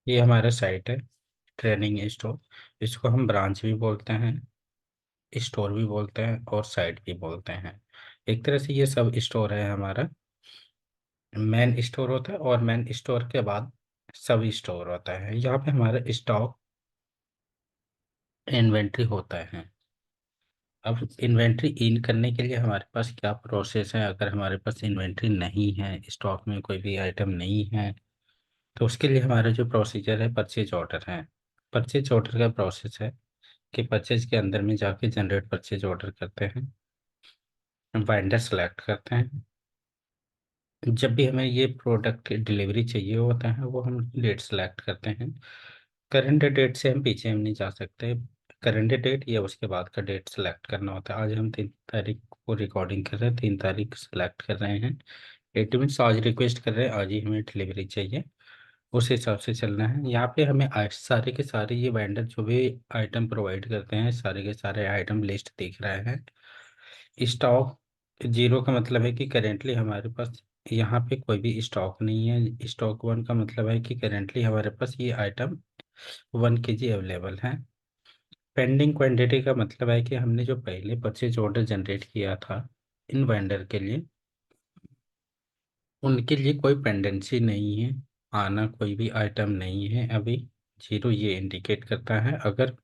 ये हमारा साइट है, ट्रेनिंग स्टोर। इसको हम ब्रांच भी बोलते हैं, स्टोर भी बोलते हैं और साइट भी बोलते हैं। एक तरह से ये सब स्टोर है हमारा। मेन स्टोर होता है और मेन स्टोर के बाद सब स्टोर होता है। यहाँ पे हमारा स्टॉक इन्वेंट्री होता है। अब इन्वेंट्री इन करने के लिए हमारे पास क्या प्रोसेस है? अगर हमारे पास इन्वेंट्री नहीं है, स्टॉक में कोई भी आइटम नहीं है, तो उसके लिए हमारा जो प्रोसीजर है, परचेज ऑर्डर है। परचेज ऑर्डर का प्रोसेस है कि परचेज के अंदर में जाके जनरेट परचेज ऑर्डर करते हैं, वेंडर सेलेक्ट करते हैं। जब भी हमें ये प्रोडक्ट डिलीवरी चाहिए होता है, वो हम डेट सेलेक्ट करते हैं। करंट डेट से हम पीछे हम नहीं जा सकते। करंट डेट या उसके बाद का डेट सेलेक्ट करना होता है। आज हम 3 तारीख को रिकॉर्डिंग कर रहे हैं, 3 तारीख सेलेक्ट कर रहे हैं। 8 मिनट्स आज रिक्वेस्ट कर रहे हैं, आज ही हमें डिलीवरी चाहिए, उस हिसाब से चलना है। यहाँ पे हमें सारे के सारे ये वेंडर जो भी आइटम प्रोवाइड करते हैं, सारे के सारे आइटम लिस्ट दिख रहे हैं। स्टॉक जीरो का मतलब है कि करेंटली हमारे पास यहाँ पे कोई भी स्टॉक नहीं है। स्टॉक 1 का मतलब है कि करेंटली हमारे पास ये आइटम 1 kg अवेलेबल है। पेंडिंग क्वांटिटी का मतलब है कि हमने जो पहले परचेज ऑर्डर जनरेट किया था इन वेंडर के लिए, उनके लिए कोई पेंडेंसी नहीं है, आना कोई भी आइटम नहीं है अभी। जीरो ये इंडिकेट करता है। अगर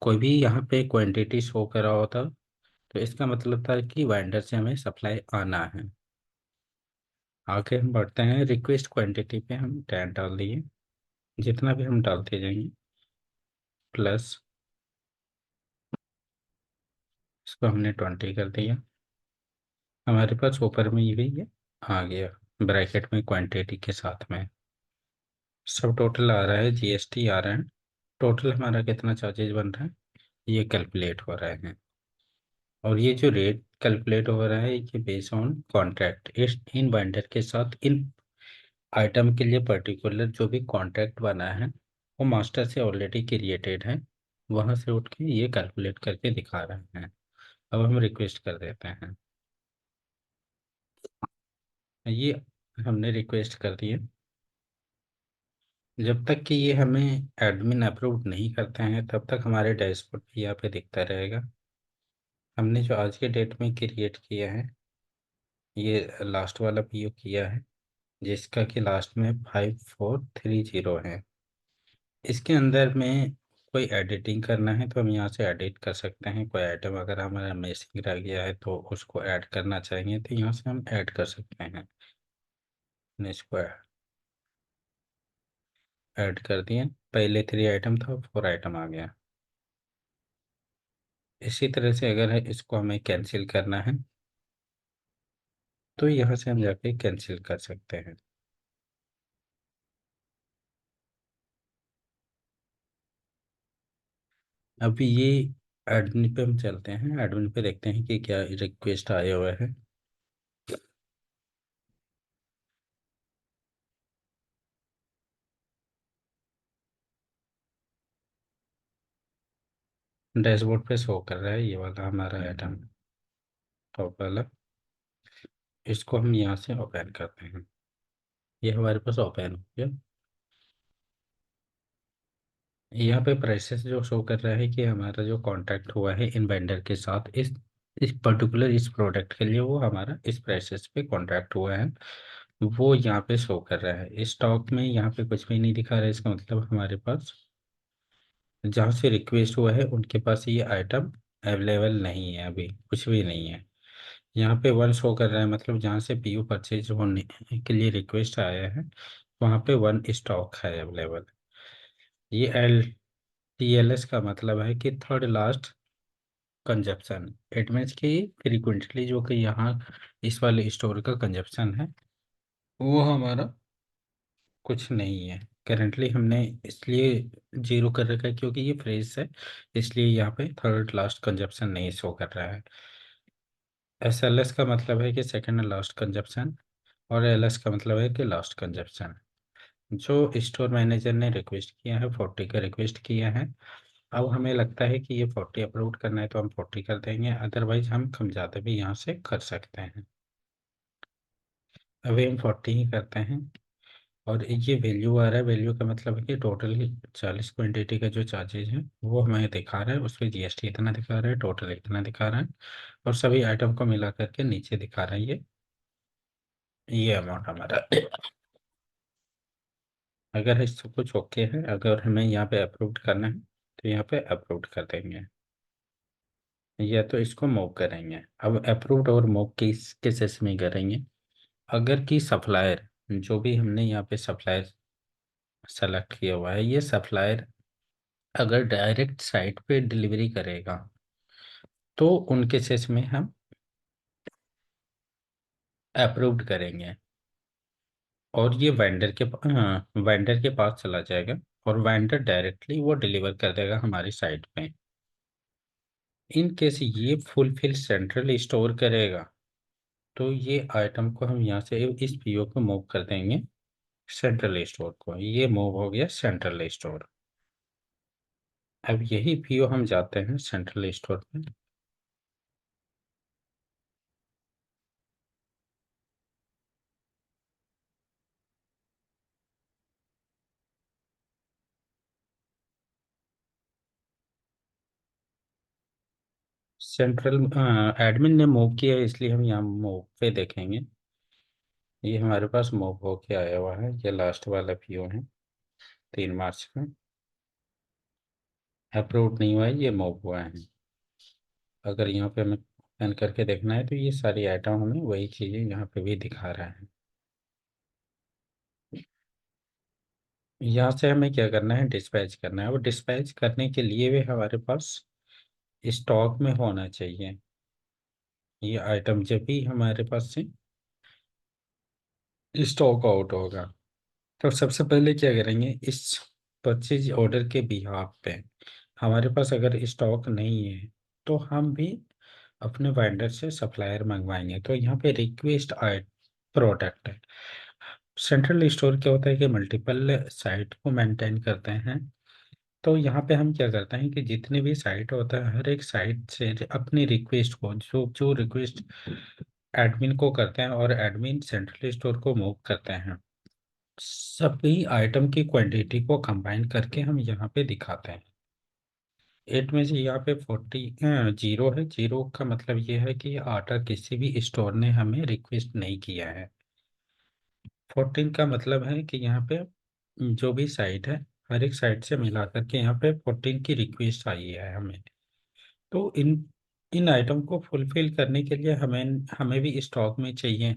कोई भी यहाँ पे क्वांटिटी शो करा होता तो इसका मतलब था कि वेंडर से हमें सप्लाई आना है। आगे हम बढ़ते हैं, रिक्वेस्ट क्वांटिटी पे हम 10 डाल दिए। जितना भी हम डालते जाएंगे प्लस, इसको हमने 20 कर दिया। हमारे पास ऊपर में ये भी ये आ गया ब्रैकेट में क्वांटिटी के साथ में। सब टोटल आ रहा है, जीएसटी आ रहा है। टोटल हमारा कितना चार्जेज बन रहा है ये कैलकुलेट हो रहे हैं। और ये जो रेट कैलकुलेट हो रहा है ये बेस्ड ऑन कॉन्ट्रैक्ट। इस इन वेंडर के साथ इन आइटम के लिए पर्टिकुलर जो भी कॉन्ट्रैक्ट बना है वो मास्टर से ऑलरेडी क्रिएटेड है। वहां से उठ के ये कैलकुलेट करके दिखा रहे हैं। अब हम रिक्वेस्ट कर देते हैं। ये हमने रिक्वेस्ट कर दिया। जब तक कि ये हमें एडमिन अप्रूव नहीं करते हैं तब तक हमारे डैशबोर्ड पे यहाँ पे दिखता रहेगा। हमने जो आज के डेट में क्रिएट किया है, ये लास्ट वाला पीओ किया है, जिसका कि लास्ट में 5430 है। इसके अंदर में कोई एडिटिंग करना है तो हम यहाँ से एडिट कर सकते हैं। कोई आइटम अगर हमारा मिसिंग रह गया है तो उसको ऐड करना चाहेंगे तो यहाँ से हम ऐड कर सकते हैं। इसको ऐड कर दिए। पहले 3 आइटम था, 4 आइटम आ गया। इसी तरह से अगर है इसको हमें कैंसिल करना है तो यहाँ से हम जाके कैंसिल कर सकते हैं। अभी ये एडमिन पे हम चलते हैं, एडमिन पे देखते हैं कि क्या रिक्वेस्ट आए हुए हैं। डैशबोर्ड पे शो कर रहा है ये वाला हमारा आइटम, टॉप वाला। इसको हम यहाँ से ओपन करते हैं। ये हमारे पास ओपन हो गया। यहाँ पे प्राइसेस जो शो कर रहा है कि हमारा जो कॉन्ट्रैक्ट हुआ है इन वेंडर के साथ, इस पर्टिकुलर इस प्रोडक्ट के लिए वो हमारा इस प्राइसेस पे कॉन्ट्रैक्ट हुआ है, वो यहाँ पे शो कर रहा है। स्टॉक में यहाँ पे कुछ भी नहीं दिखा रहा है। इसका मतलब हमारे पास जहाँ से रिक्वेस्ट हुआ है उनके पास ये आइटम अवेलेबल नहीं है, अभी कुछ भी नहीं है। यहाँ पे 1 शो कर रहा है, मतलब जहाँ से पीयू परचेज होने के लिए रिक्वेस्ट आया है वहाँ पे 1 स्टॉक है अवेलेबल। ये TLS का मतलब है कि third last consumption. It means कि फ्रीक्वेंटली जो कि यहाँ इस वाले स्टोर का कंजप्शन है वो हमारा कुछ नहीं है। करेंटली हमने इसलिए जीरो कर रखा है क्योंकि ये फ्रेज है, इसलिए यहाँ पे थर्ड लास्ट कंजप्शन नहीं शो कर रहा है। SLS का मतलब है कि सेकंड लास्ट कंजप्शन, और LS का मतलब है कि लास्ट कंजप्शन। जो स्टोर मैनेजर ने रिक्वेस्ट किया है 40 का रिक्वेस्ट किया है। अब हमें लगता है कि ये 40 अप्रूव करना है तो हम 40 कर देंगे, अदरवाइज हम कम ज़्यादा भी यहाँ से कर सकते हैं। अभी हम 40 ही करते हैं। और ये वैल्यू आ रहा है, वैल्यू का मतलब है कि टोटल 40 क्वांटिटी का जो चार्जेज है वो हमें दिखा रहा है, उस पर जीएसटी इतना दिखा रहा है, टोटल इतना दिखा रहा है, और सभी आइटम को मिला करके नीचे दिखा रहा है ये अमाउंट हमारा। अगर इस सब कुछ ओके है, अगर हमें यहाँ पे अप्रूव करना है तो यहाँ पे अप्रूव कर देंगे, या तो इसको मूव करेंगे। अब अप्रूव्ड और मूव किस केसेस में करेंगे? अगर कि सप्लायर, जो भी हमने यहाँ पे सप्लायर सेलेक्ट किया हुआ है, ये सप्लायर अगर डायरेक्ट साइट पे डिलीवरी करेगा तो उन केसेस में हम अप्रूव्ड करेंगे, और ये वेंडर के पास चला जाएगा, और वेंडर डायरेक्टली वो डिलीवर कर देगा हमारी साइट पे। इन केस ये फुलफिल सेंट्रल स्टोर करेगा तो ये आइटम को हम यहाँ से इस पीओ को मूव कर देंगे सेंट्रल स्टोर को। ये मूव हो गया सेंट्रल स्टोर। अब यही पीओ हम जाते हैं सेंट्रल स्टोर पे। सेंट्रल एडमिन ने मूव किया है, इसलिए हम यहाँ मूव पे देखेंगे। ये हमारे पास मूव होके आया हुआ है, ये लास्ट वाला पीओ है 3 मार्च का। अप्रूव नहीं हुआ है, ये मूव हुआ है। अगर यहाँ पे हमें ओपन करके देखना है तो ये सारी आइटम हमें वही चीज़ें यहाँ पे भी दिखा रहा है। यहाँ से हमें क्या करना है, डिस्पैच करना है। और डिस्पैच करने के लिए भी हमारे पास स्टॉक में होना चाहिए ये आइटम, जब भी हमारे पास से स्टॉक आउट होगा। तो सबसे पहले क्या करेंगे, इस परचेज ऑर्डर के बिहाफ पे हमारे पास अगर स्टॉक नहीं है तो हम भी अपने वेंडर से सप्लायर मंगवाएंगे। तो यहाँ पे रिक्वेस्ट आई प्रोडक्ट है। सेंट्रल स्टोर क्या होता है कि मल्टीपल साइट को मेंटेन करते हैं। तो यहाँ पे हम क्या करते हैं कि जितने भी साइट होता है, हर एक साइट से अपनी रिक्वेस्ट को, जो जो रिक्वेस्ट एडमिन को करते हैं और एडमिन सेंट्रल स्टोर को मूव करते हैं, सभी आइटम की क्वांटिटी को कंबाइन करके हम यहाँ पे दिखाते हैं। 8 में से यहाँ पे जीरो है। जीरो का मतलब ये है कि आटा किसी भी स्टोर ने हमें रिक्वेस्ट नहीं किया है। 14 का मतलब है कि यहाँ पे जो भी साइट है, हर एक साइट से मिला करके यहाँ पे 14 की रिक्वेस्ट आई है हमें। तो इन इन आइटम को फुलफिल करने के लिए हमें हमें भी स्टॉक में चाहिए।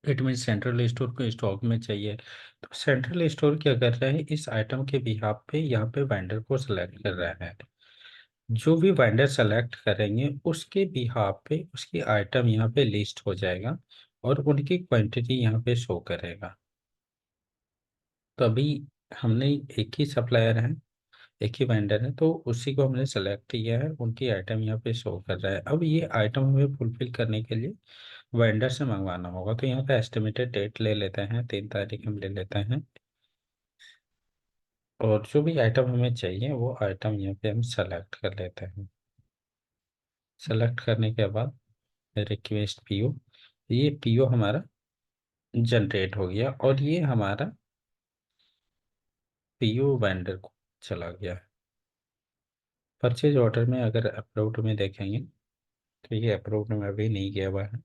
इट मीन सेंट्रल स्टोर को स्टॉक में चाहिए। तो सेंट्रल स्टोर क्या कर रहा है, इस आइटम के बिहाफ पे यहाँ पे वेंडर को सिलेक्ट कर रहा है। जो भी वेंडर सेलेक्ट करेंगे उसके बिहाफ पे उसकी आइटम यहाँ पे लिस्ट हो जाएगा, और उनकी क्वांटिटी यहाँ पे शो करेगा। तो अभी हमने एक ही सप्लायर है, एक ही वेंडर है, तो उसी को हमने सेलेक्ट किया है, उनकी आइटम यहाँ पे शो कर रहा है। अब ये आइटम हमें फुलफिल करने के लिए वेंडर से मंगवाना होगा। तो यहाँ पे एस्टिमेटेड डेट ले लेते हैं, 3 तारीख हम ले लेते हैं। और जो भी आइटम हमें चाहिए वो आइटम यहाँ पे हम सेलेक्ट कर लेते हैं। सेलेक्ट करने के बाद रिक्वेस्ट पीओ, ये पीओ हमारा जनरेट हो गया, और ये हमारा पीओ वेंडर को चला गया। परचेज ऑर्डर में अगर अप्रूव्ड में देखेंगे तो ये अप्रूव्ड में अभी नहीं गया हुआ है।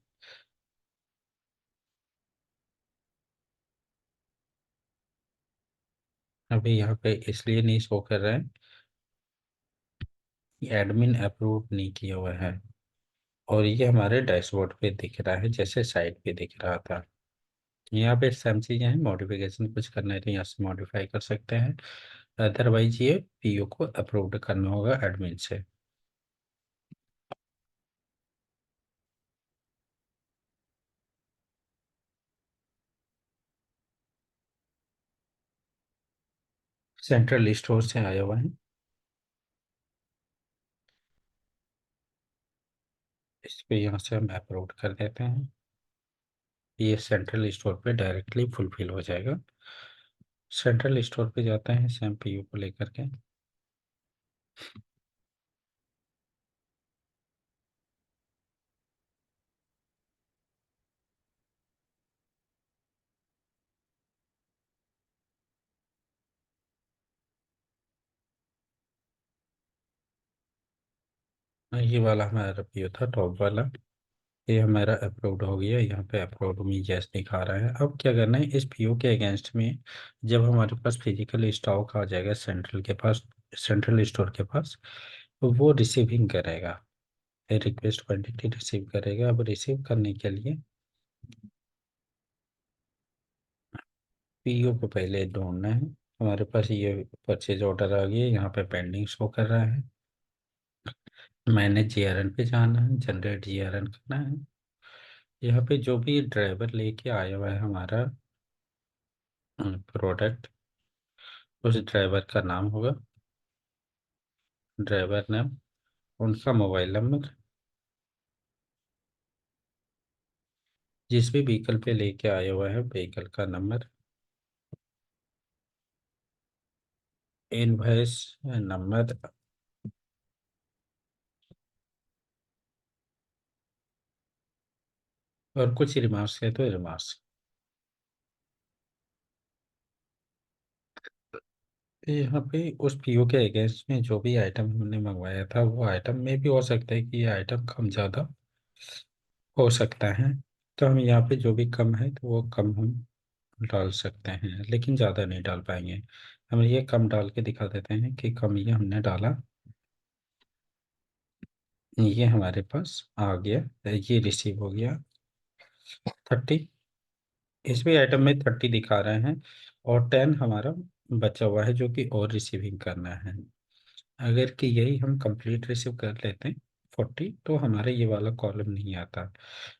अभी यहाँ पे इसलिए नहीं शो कर रहा है कि एडमिन अप्रूव नहीं किया हुआ है, और ये हमारे डैशबोर्ड पे दिख रहा है जैसे साइट पे दिख रहा था। यहाँ पे सेम चीज़ें हैं, मॉडिफिकेशन कुछ करना है तो यहाँ से मॉडिफाई कर सकते हैं, अदरवाइज ये पीओ को अप्रूव्ड करना होगा एडमिन से। सेंट्रल स्टोर से आया हुआ है, इस पे यहाँ से हम अप्रूव कर देते हैं। ये सेंट्रल स्टोर पे डायरेक्टली फुलफिल हो जाएगा। सेंट्रल स्टोर पे जाते हैं सेम पीओ को लेकर के। ये वाला हमारा पीओ था टॉप वाला। ये हमारा अप्रूव्ड हो गया, यहाँ पे अप्रूव्ड में यस दिखा रहा है। अब क्या करना है, इस पीओ के अगेंस्ट में जब हमारे पास फिजिकल स्टॉक आ जाएगा सेंट्रल के पास, सेंट्रल स्टोर के पास, तो वो रिसीविंग करेगा, रिक्वेस्ट क्वांटिटी रिसीव करेगा। अब रिसीव करने के लिए पीओ को पहले ढूंढना है। हमारे पास ये परचेज ऑर्डर आ गया, यहाँ पे पेंडिंग शो कर रहा है। मैंने जीआरएन पे जाना है, जनरेट जीआरएन करना है। यहाँ पे जो भी ड्राइवर लेके आया हुआ है हमारा प्रोडक्ट, उस ड्राइवर का नाम होगा, ड्राइवर नेम, उनका मोबाइल नंबर, जिस भी व्हीकल पे लेके आया हुआ है व्हीकल का नंबर, इनवॉइस नंबर, और कुछ रिमार्क्स है तो रिमार्क्स। यहाँ पे उस पीओ के अगेंस्ट में जो भी आइटम हमने मंगवाया था वो आइटम में भी हो सकता है कि ये आइटम कम ज़्यादा हो सकता है। तो हम यहाँ पे जो भी कम है तो वो कम हम डाल सकते हैं, लेकिन ज़्यादा नहीं डाल पाएंगे। हम ये कम डाल के दिखा देते हैं कि कम ये हमने डाला, ये हमारे पास आ गया, ये रिसीव हो गया 30। इस भी आइटम में 30 दिखा रहे हैं, और 10 हमारा बचा हुआ है जो कि और रिसीविंग करना है। अगर कि यही हम कंप्लीट रिसीव कर लेते हैं 40, तो हमारा ये वाला कॉलम नहीं आता।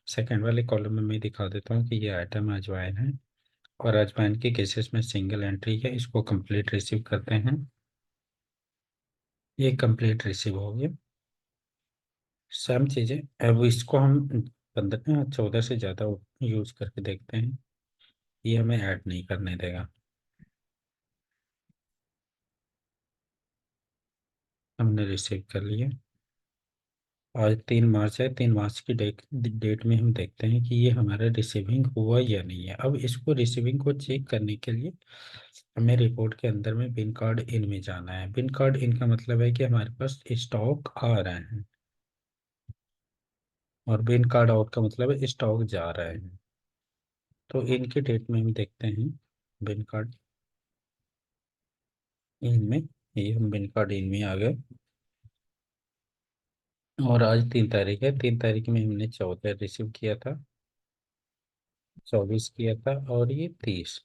सेकंड वाले कॉलम में मैं दिखा देता हूँ कि ये आइटम अजवाइन है, और अजवाइन के केसेस में सिंगल एंट्री है, इसको कंप्लीट रिसीव करते हैं। ये कंप्लीट रिसीव हो गया। सेम चीज़ें, अब इसको हम 15 14 से ज़्यादा यूज़ करके देखते हैं, ये हमें ऐड नहीं करने देगा। हमने रिसीव कर लिया। आज 3 मार्च है, 3 मार्च की डेट डेट में हम देखते हैं कि ये हमारा रिसीविंग हुआ या नहीं है। अब इसको रिसीविंग को चेक करने के लिए हमें रिपोर्ट के अंदर में बिन कार्ड इन में जाना है। बिन कार्ड इन का मतलब है कि हमारे पास स्टॉक आ रहे हैं, और बिन कार्ड आउट का मतलब है स्टॉक जा रहे हैं। तो इनके डेट में हम देखते हैं बिन कार्ड इन में, ये हम बिन कार्ड इन में आ गए। और आज 3 तारीख है, 3 तारीख में हमने 14 रिसीव किया था, 24 किया था, और ये 30।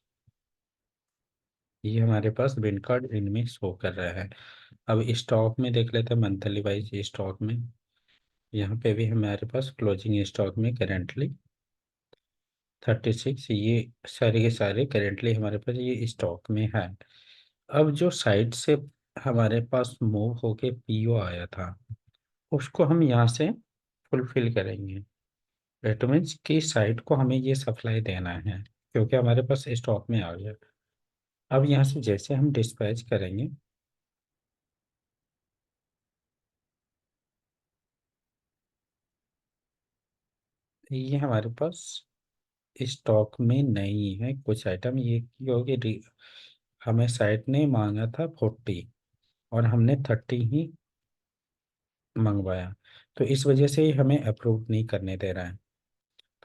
ये हमारे पास बिन कार्ड इनमें शो कर रहा है। अब स्टॉक में देख लेते हैं मंथली वाइज स्टॉक में। यहाँ पे भी हमारे पास क्लोजिंग स्टॉक में करेंटली 36, ये सारे के सारे करेंटली हमारे पास ये स्टॉक में है। अब जो साइट से हमारे पास मूव होके पीओ आया था, उसको हम यहाँ से फुलफिल करेंगे। इट मीन्स कि साइट को हमें ये सप्लाई देना है, क्योंकि हमारे पास स्टॉक में आ गया। अब यहाँ से जैसे हम डिस्पैच करेंगे, ये हमारे पास स्टॉक में नहीं है कुछ आइटम, ये क्योंकि हमें साइट ने मांगा था 40, और हमने 30 ही मंगवाया, तो इस वजह से ये हमें अप्रूव नहीं करने दे रहा है।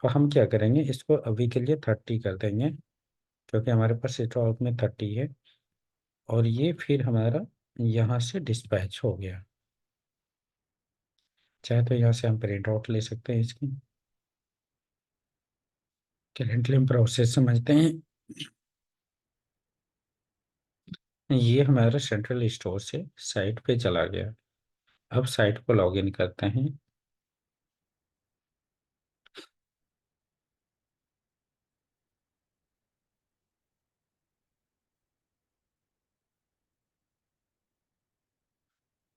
तो हम क्या करेंगे, इसको अभी के लिए 30 कर देंगे, क्योंकि हमारे पास स्टॉक में 30 है। और ये फिर हमारा यहाँ से डिस्पैच हो गया। चाहे तो यहाँ से हम प्रिंट आउट ले सकते हैं इसकी। करेंटली हम प्रोसेस समझते हैं। ये हमारा सेंट्रल स्टोर से साइट पे चला गया। अब साइट को लॉगिन करते हैं।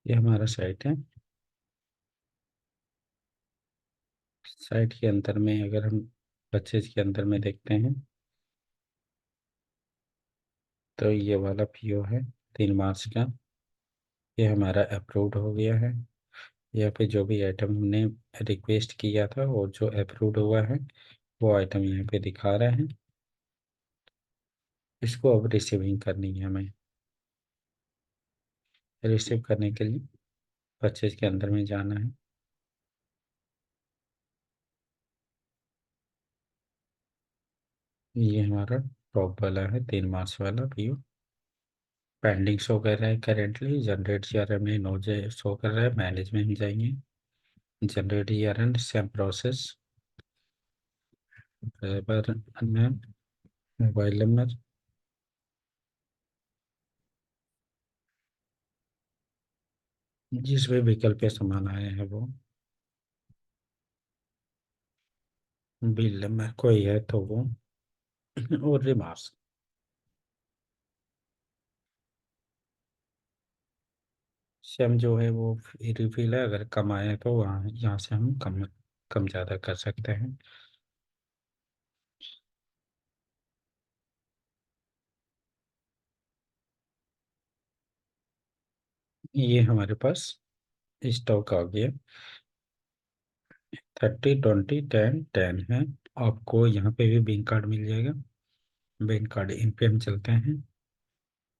ये हमारा साइट है। साइट के अंदर में अगर हम परचेज के अंदर में देखते हैं, तो ये वाला पीओ है 3 मार्च का, ये हमारा अप्रूव्ड हो गया है। यहाँ पे जो भी आइटम हमने रिक्वेस्ट किया था और जो अप्रूव्ड हुआ है वो आइटम यहाँ पे दिखा रहे हैं। इसको अब रिसीविंग करनी है हमें। रिसीव करने के लिए 25 के अंदर में जाना है। ये हमारा टॉप वाला है 3 मार्च वाला व्यू। पेंडिंग शो कर रहा है करेंटली। जनरेट CRM में नो शो कर रहा है। मैनेज में हम जाएंगे। Generate ERN same process. Driver name, mobile number, जिस भी व्हीकल पे सामान आया है वो। बिल नंबर कोई है तो वो। और रिमार्क्स। सेम जो है वो रिफिल है। अगर कम आए तो वहाँ यहाँ से हम कम कम ज़्यादा कर सकते हैं। ये हमारे पास स्टॉक आ गया। 30 20 10 10 है। आपको यहाँ पे भी बैंक कार्ड मिल जाएगा। बैंक कार्ड इन पे हम चलते हैं।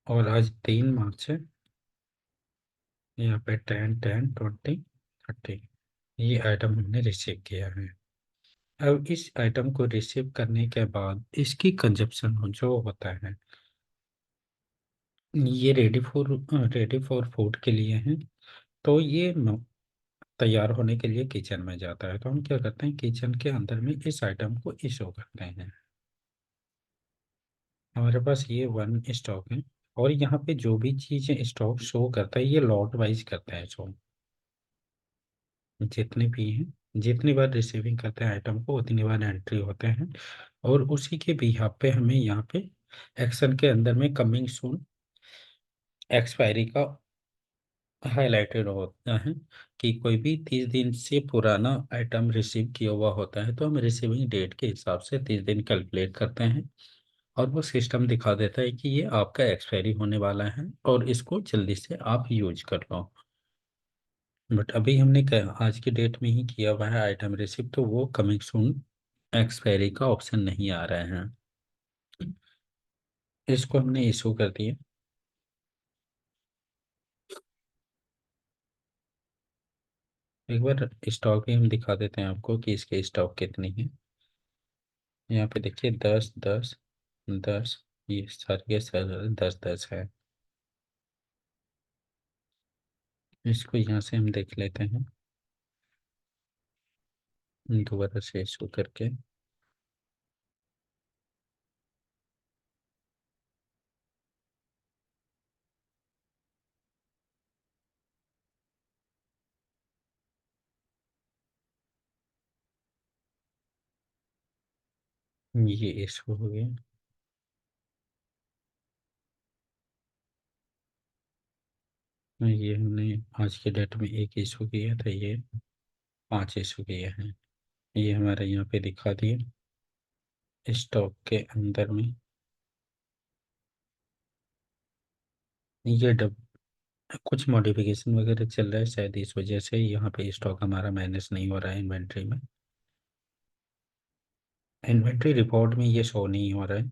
और आज 3 मार्च है। यहाँ पे 10 10 20 30 ये आइटम हमने रिसीव किया है। अब इस आइटम को रिसीव करने के बाद इसकी कंजप्शन जो होता है, ये रेडी फॉर फूड के लिए है। तो ये तैयार होने के लिए किचन में जाता है। तो हम क्या करते हैं, किचन के अंदर में इस आइटम को शो करते हैं। हमारे पास ये वन स्टॉक है। और यहाँ पे जो भी चीज़ें स्टॉक शो करता है ये लॉट वाइज करता है शो। जितने भी हैं, जितनी बार रिसीविंग करते हैं आइटम को उतनी बार एंट्री होते हैं। और उसी के बिहाफ पे हमें यहाँ पे एक्शन के अंदर में कमिंग सून एक्सपायरी का हाईलाइटेड होता है। कि कोई भी 30 दिन से पुराना आइटम रिसीव किया हुआ होता है तो हम रिसीविंग डेट के हिसाब से 30 दिन कैलकुलेट करते हैं। और वो सिस्टम दिखा देता है कि ये आपका एक्सपायरी होने वाला है और इसको जल्दी से आप यूज कर लो। बट अभी हमने आज की डेट में ही किया हुआ है आइटम रिसीव, तो वो कमिंग सून एक्सपायरी का ऑप्शन नहीं आ रहा है। इसको हमने इशू कर दिया। एक बार स्टॉक भी हम दिखा देते हैं आपको कि इसके स्टॉक कितनी है। यहाँ पे देखिए 10 10 10। ये सारे के सारे 10 10 है। इसको यहाँ से हम देख लेते हैं दोबारा से इशू करके। ये इशू हो गया। ये हमने आज के डेट में एक इशू किया था। ये 5 इशू किए हैं। ये हमारे यहाँ पे दिखा दिए स्टॉक के अंदर में। ये डब कुछ मॉडिफिकेशन वगैरह चल रहा है शायद, इस वजह से यहाँ पे स्टॉक हमारा मैनेज नहीं हो रहा है इन्वेंट्री में। इन्वेंट्री रिपोर्ट में ये शो नहीं हो रहा है।